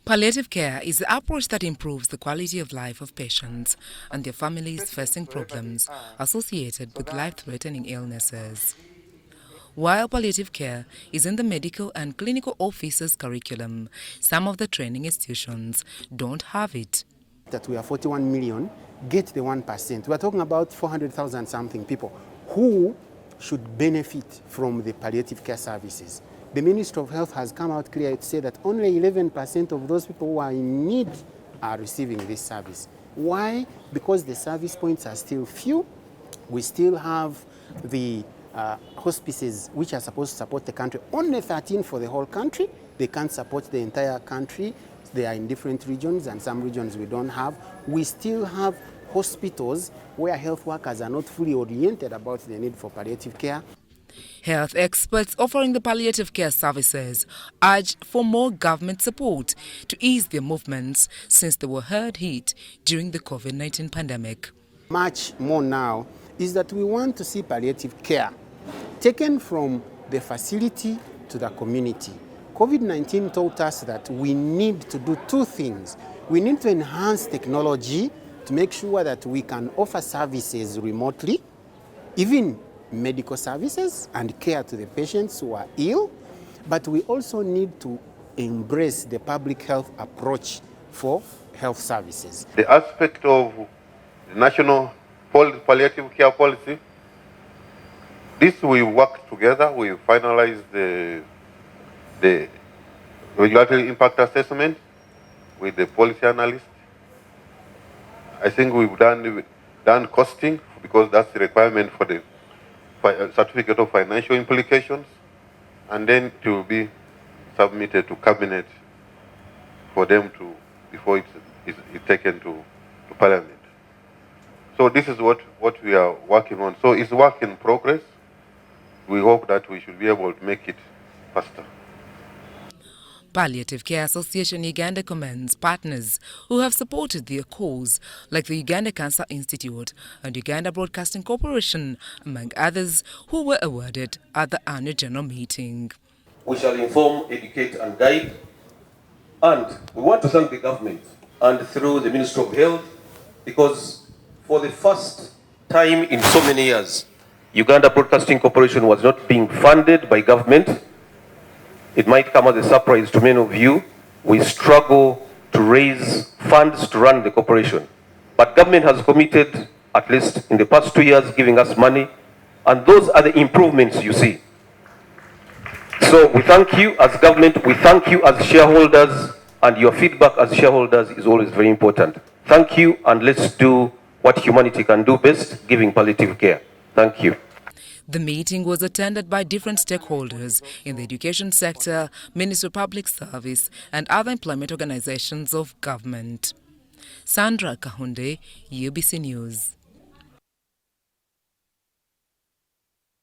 Palliative care is the approach that improves the quality of life of patients and their families facing problems associated with life-threatening illnesses. While palliative care is in the medical and clinical officers' curriculum, some of the training institutions don't have it. That we are 41 million, get the 1%. We are talking about 400,000 something people who should benefit from the palliative care services. The Ministry of Health has come out clear to say that only 11% of those people who are in need are receiving this service. Why? Because the service points are still few. We still have the hospices which are supposed to support the country, only 13 for the whole country. They can't support the entire country. They are in different regions, and some regions we don't have. We still have hospitals where health workers are not fully oriented about the need for palliative care. Health experts offering the palliative care services urge for more government support to ease their movements since they were hard hit during the COVID-19 pandemic. Much more now is that we want to see palliative care taken from the facility to the community. COVID-19 taught us that we need to do two things. We need to enhance technology to make sure that we can offer services remotely, even medical services and care to the patients who are ill, but we also need to embrace the public health approach for health services. The aspect of the national palliative care policy, this we work together, we finalize the regulatory impact assessment with the policy analyst. I think we've done costing because that's the requirement for the certificate of financial implications, and then it will be submitted to cabinet for them to, before it's taken to parliament. So this is what we are working on. So it's work in progress. We hope that we should be able to make it faster. Palliative Care Association Uganda commends partners who have supported their cause, like the Uganda Cancer Institute and Uganda Broadcasting Corporation, among others, who were awarded at the annual general meeting. We shall inform, educate and guide, and we want to thank the government and through the Ministry of Health, because for the first time in so many years, Uganda Broadcasting Corporation was not being funded by government. It might come as a surprise to many of you. We struggle to raise funds to run the corporation. But government has committed, at least in the past 2 years, giving us money. And those are the improvements you see. So we thank you as government, we thank you as shareholders, and your feedback as shareholders is always very important. Thank you, and let's do what humanity can do best, giving palliative care. Thank you. The meeting was attended by different stakeholders in the education sector, Ministry of Public Service and other employment organizations of government. Sandra Kahunde, UBC News.